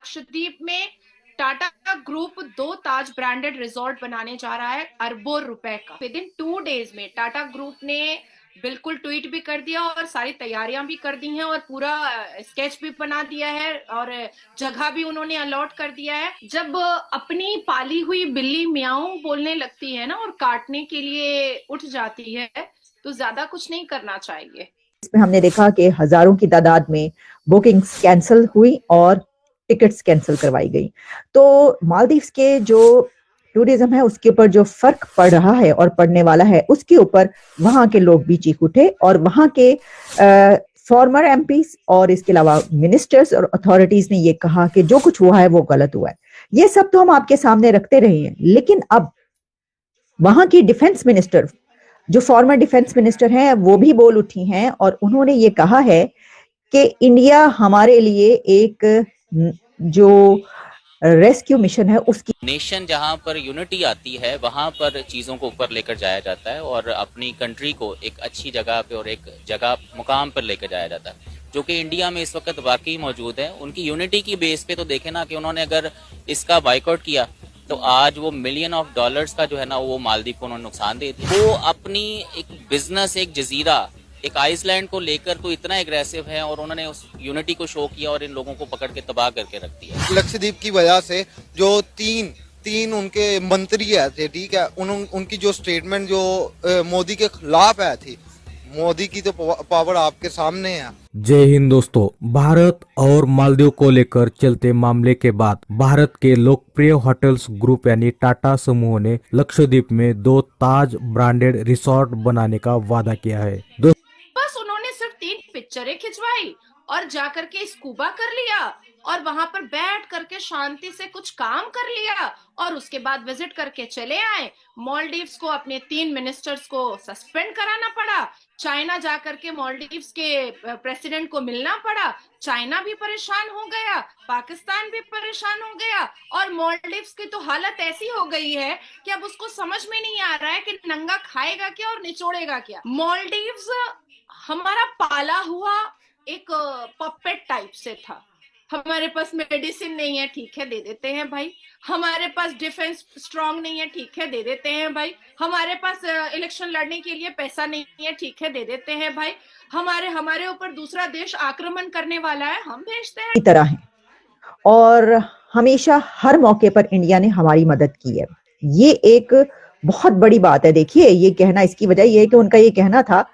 लक्षद्वीप में टाटा ग्रुप 2 ताज branded resort बनाने जा रहा है अरबों रुपए का। विद इन 2 डेज में टाटा ग्रुप ने बिल्कुल ट्वीट भी कर दिया और सारी तैयारियां भी कर दी हैं और पूरा स्केच भी बना दिया है और जगह भी उन्होंने अलॉट कर दिया है। जब अपनी पाली हुई बिल्ली म्याऊं बोलने लगती है ना और काटने के लिए उठ जाती है तो ज्यादा कुछ नहीं करना चाहिए। इसमें हमने देखा कि हजारों की तादाद में बुकिंग्स कैंसिल हुई और टिकट्स कैंसिल करवाई गई। तो मालदीव्स के जो टूरिज्म है उसके ऊपर जो फर्क पड़ रहा है और पड़ने वाला है उसके ऊपर वहां के लोग भी चीख उठे और वहां के फॉर्मर एमपीज और इसके अलावा मिनिस्टर्स और अथॉरिटीज ने ये कहा कि जो कुछ हुआ है वो गलत हुआ है। ये सब तो हम आपके सामने रखते रहे हैं, लेकिन अब वहां की डिफेंस मिनिस्टर, जो फॉर्मर डिफेंस मिनिस्टर हैं, वो भी बोल उठी हैं और उन्होंने ये कहा है कि इंडिया हमारे लिए एक जो रेस्क्यू मिशन है उसकी नेशन जहां पर यूनिटी आती है वहां पर चीज़ों को ऊपर लेकर जाया जाता है और अपनी कंट्री को एक अच्छी जगह पे और एक जगह मुकाम पर लेकर जाया जाता है, जो कि इंडिया में इस वक्त वाकई मौजूद है। उनकी यूनिटी की बेस पे तो देखे ना कि उन्होंने अगर इसका बाइकआउट किया तो आज वो मिलियन ऑफ डॉलर्स का जो है ना वो मालदीव को उन्होंने नुकसान दे दिया। वो अपनी एक बिजनेस, एक जजीरा, एक आइसलैंड को लेकर तो इतना एग्रेसिव है और उन्होंने उस यूनिटी को शो किया और इन लोगों को पकड़ के तबाह करके रख दिया। लक्षद्वीप की वजह से जो तीन उनके मंत्री आए थे, ठीक है, उनकी जो स्टेटमेंट जो मोदी के खिलाफ आई थी, मोदी की तो पावर आपके सामने है। जय हिंद दोस्तों। भारत और मालदीव को लेकर चलते मामले के बाद भारत के लोकप्रिय होटल्स ग्रुप यानी टाटा समूह ने लक्षद्वीप में 2 ताज ब्रांडेड रिसोर्ट बनाने का वादा किया है। बस उन्होंने सिर्फ 3 पिक्चरें खिंचवाई और जाकर के स्कूबा कर लिया और वहां पर बैठ करके शांति से कुछ काम कर लिया और उसके बाद विजिट करके चले आए। मालदीव्स को अपने 3 मिनिस्टर्स को सस्पेंड कराना पड़ा, चाइना जाकर के मालदीव्स के प्रेसिडेंट को मिलना पड़ा, चाइना भी परेशान हो गया, पाकिस्तान भी परेशान हो गया और मालदीव्स की तो हालत ऐसी हो गई है कि अब उसको समझ में नहीं आ रहा है कि नंगा खाएगा क्या और निचोड़ेगा क्या। मालदीव्स हमारा पाला हुआ एक पपेट टाइप से था। हमारे पास मेडिसिन नहीं है, ठीक है दे देते हैं भाई। हमारे पास डिफेंस स्ट्रांग नहीं है, ठीक है दे देते हैं भाई। हमारे पास इलेक्शन लड़ने के लिए पैसा नहीं है, ठीक है दे देते हैं भाई। हमारे ऊपर दूसरा देश आक्रमण करने वाला है, हम भेजते हैं। की तरह है और हमेशा हर मौके पर इंडिया ने हमारी मदद की है। ये एक बहुत बड़ी बात है। देखिए, ये कहना, इसकी वजह ये है कि उनका ये कहना था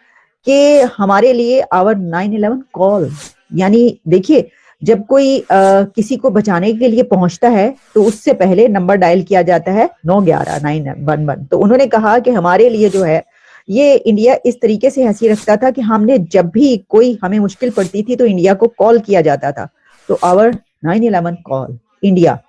कि हमारे लिए आवर 9/11 कॉल, यानी देखिए जब कोई किसी को बचाने के लिए पहुंचता है तो उससे पहले नंबर डायल किया जाता है 911 911। तो उन्होंने कहा कि हमारे लिए जो है ये इंडिया इस तरीके से हंसी रखता था कि हमने जब भी कोई हमें मुश्किल पड़ती थी तो इंडिया को कॉल किया जाता था। तो आवर 9/11 कॉल इंडिया।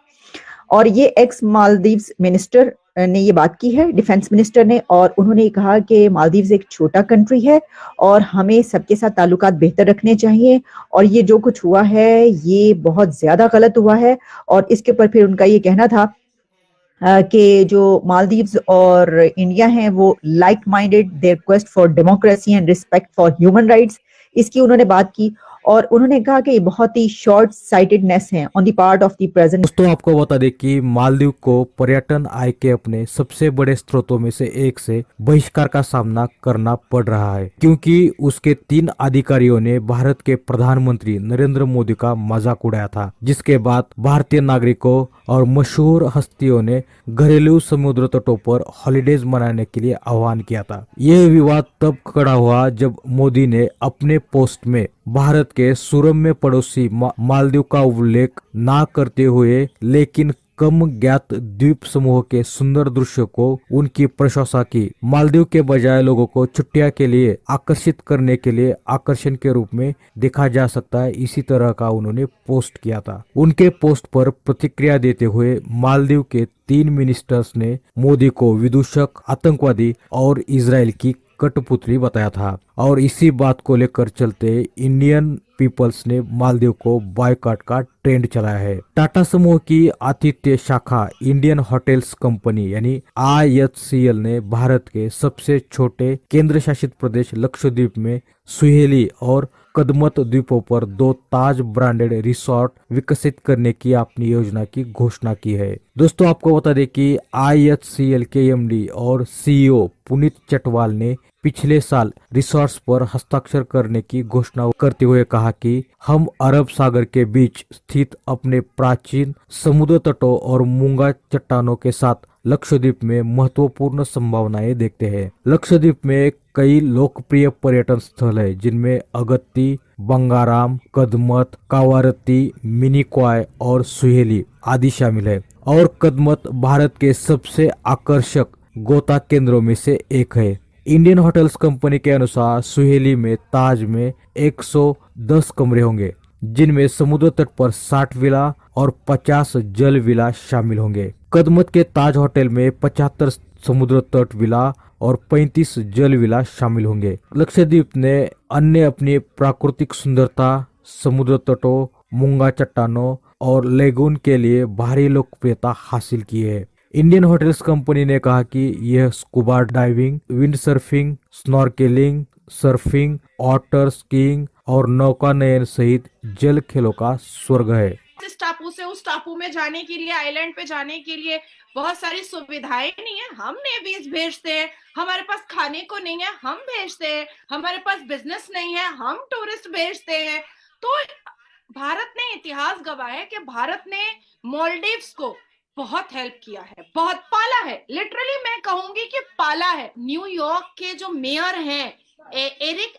और ये एक्स मालदीव्स मिनिस्टर ने ये बात की है, डिफेंस मिनिस्टर ने, और उन्होंने कहा कि मालदीव्स एक छोटा कंट्री है और हमें सबके साथ ताल्लुकात बेहतर रखने चाहिए और ये जो कुछ हुआ है ये बहुत ज्यादा गलत हुआ है। और इसके ऊपर फिर उनका ये कहना था कि जो मालदीव्स और इंडिया हैं वो like minded, their quest for democracy and respect for human rights, इसकी उन्होंने बात की। और उन्होंने कहा कि ये बहुत ही शॉर्ट साइटेडनेस है on the part of the present. दोस्तों, आपको बता दें कि मालदीव को पर्यटन आय के अपने सबसे बड़े स्रोतों में से एक से बहिष्कार का सामना करना पड़ रहा है, क्योंकि उसके 3 अधिकारियों ने भारत के प्रधानमंत्री नरेंद्र मोदी का मजाक उड़ाया था, जिसके बाद भारतीय नागरिकों और मशहूर हस्तियों ने घरेलू समुद्र तटों पर हॉलिडेज मनाने के लिए आह्वान किया था। यह विवाद तब खड़ा हुआ जब मोदी ने अपने पोस्ट में भारत के सुरम्य पड़ोसी मालदीव का उल्लेख ना करते हुए लेकिन कम ज्ञात द्वीप समूह के सुंदर दृश्य को उनकी प्रशंसा की। मालदीव के बजाय लोगों को छुट्टियां के लिए आकर्षित करने के लिए आकर्षण के रूप में देखा जा सकता है, इसी तरह का उन्होंने पोस्ट किया था। उनके पोस्ट पर प्रतिक्रिया देते हुए मालदीव के 3 मिनिस्टर्स ने मोदी को विदूषक, आतंकवादी और इजराइल की कठपुतली बताया था। और इसी बात को लेकर चलते इंडियन पीपल्स ने मालदीव को बॉयकॉट का ट्रेंड चलाया है। टाटा समूह की आतिथ्य शाखा इंडियन होटल्स कंपनी यानी IHCL ने भारत के सबसे छोटे केंद्र शासित प्रदेश लक्षद्वीप में सुहेली और कदमत द्वीपों पर 2 ताज ब्रांडेड रिसोर्ट विकसित करने की अपनी योजना की घोषणा की है। दोस्तों, आपको बता दें कि IHCL के MD और CEO पुनीत चटवाल ने पिछले साल रिसोर्ट्स पर हस्ताक्षर करने की घोषणा करते हुए कहा कि हम अरब सागर के बीच स्थित अपने प्राचीन समुद्र तटों और मूंगा चट्टानों के साथ लक्षद्वीप में महत्वपूर्ण संभावनाएं देखते हैं। लक्षद्वीप में कई लोकप्रिय पर्यटन स्थल है जिनमें अगत्ती, बंगाराम, कदमत, कावारती, मिनीकॉय और सुहेली आदि शामिल है। और कदमत भारत के सबसे आकर्षक गोता केंद्रों में से एक है। इंडियन होटल्स कंपनी के अनुसार सुहेली में ताज में 110 कमरे होंगे, जिनमें समुद्र तट पर 60 विला और 50 जल विला शामिल होंगे। कदमत के ताज होटल में 75 समुद्र तट विला और 35 जल विला शामिल होंगे। लक्षद्वीप ने अन्य अपनी प्राकृतिक सुंदरता, समुद्र तटों, मूंगा चट्टानों और लेगून के लिए भारी लोकप्रियता हासिल की है। इंडियन होटल्स कंपनी ने कहा कि यह scuba diving, wind surfing, snorkelling, surfing, water skiing और नौकानयन सहित जल खेलों का स्वर्ग है। इस टापू से उस टापू में जाने के लिए, आइलैंड पे जाने के लिए बहुत सारी सुविधाएं नहीं है, हम नेवीज भेजते हैं। हमारे पास खाने को नहीं है, हम भेजते हैं। हमारे पास बिजनेस नहीं है, हम टूरिस्ट भेजते हैं। तो भारत ने इतिहास गवाया है कि भारत ने मालदीव्स को बहुत हेल्प किया है, बहुत पाला है। लिटरली मैं कहूंगी कि पाला है। न्यूयॉर्क के जो मेयर हैं एरिक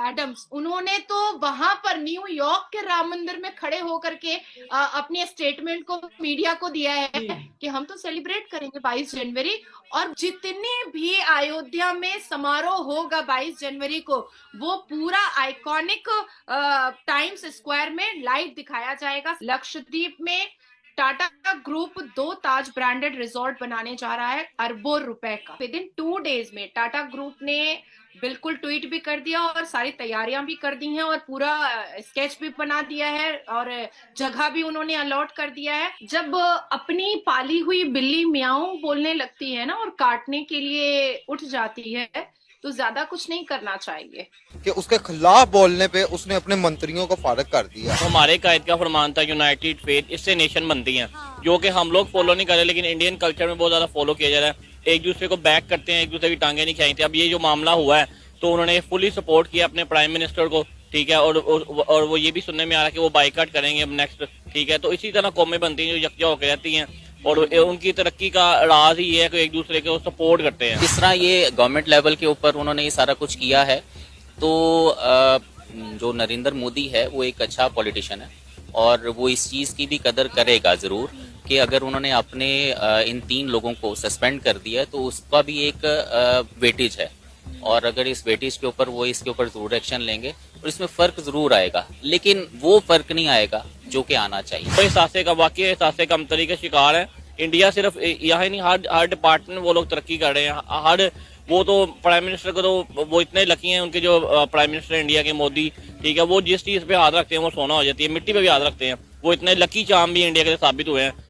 एडम्स, उन्होंने तो वहां पर न्यूयॉर्क के राम मंदिर में खड़े होकर के अपने स्टेटमेंट को मीडिया को दिया है कि हम तो सेलिब्रेट करेंगे 22 जनवरी, और जितने भी अयोध्या में समारोह होगा 22 जनवरी को, वो पूरा आइकॉनिक टाइम्स स्क्वायर में लाइव दिखाया जाएगा। लक्षद्वीप में टाटा ग्रुप 2 ताज ब्रांडेड रिजॉर्ट बनाने जा रहा है, अरबों रुपए का। विद इन 2 डेज में टाटा ग्रुप ने बिल्कुल ट्वीट भी कर दिया और सारी तैयारियां भी कर दी हैं और पूरा स्केच भी बना दिया है और जगह भी उन्होंने अलॉट कर दिया है। जब अपनी पाली हुई बिल्ली म्याऊं बोलने लगती है ना और काटने के लिए उठ जाती है, तो ज्यादा कुछ नहीं करना चाहिए। कि उसके खिलाफ बोलने पे उसने अपने मंत्रियों को फारिग कर दिया। तो हमारे कायद का फरमान था यूनाइटेड फेथ, इससे नेशन बनती है, जो कि हम लोग फॉलो नहीं कर रहे, लेकिन इंडियन कल्चर में बहुत ज्यादा फॉलो किया जा रहा है। एक दूसरे को बैक करते हैं, एक दूसरे की टांगे नहीं खींचते। अब ये जो मामला हुआ है तो उन्होंने फुली सपोर्ट किया अपने प्राइम मिनिस्टर को, ठीक है, और वो ये भी सुनने में आ रहा है कि वो बाइकआउट करेंगे अब नेक्स्ट, ठीक है। तो इसी तरह कौमें बनती हैं जो यकजा होकर रहती हैं और उनकी तरक्की का राज ही है कि एक दूसरे को सपोर्ट करते हैं। इस तरह ये गवर्नमेंट लेवल के ऊपर उन्होंने ये सारा कुछ किया है। तो जो नरेंद्र मोदी है वो एक अच्छा पॉलिटिशियन है और वो इस चीज़ की भी कदर करेगा ज़रूर कि अगर उन्होंने अपने इन 3 लोगों को सस्पेंड कर दिया तो उसका भी एक वेटेज है, और अगर इस वेटेज के ऊपर वो इसके ऊपर ज़रूर एक्शन लेंगे और इसमें फ़र्क ज़रूर आएगा, लेकिन वो फ़र्क नहीं आएगा जो कि आना चाहिए। तो एहसासे का वाकई एहसासे कमतरी का शिकार है इंडिया। सिर्फ यहाँ ही नहीं, हर डिपार्टमेंट वो लोग तरक्की कर रहे हैं। हर वो तो प्राइम मिनिस्टर को तो वो इतने लकी हैं, उनके जो प्राइम मिनिस्टर इंडिया के मोदी, ठीक है, वो जिस चीज़ पे हाथ रखते हैं वो सोना हो जाती है, मिट्टी पे भी हाथ रखते हैं। वो इतने लकी चाम भी इंडिया के साबित हुए हैं।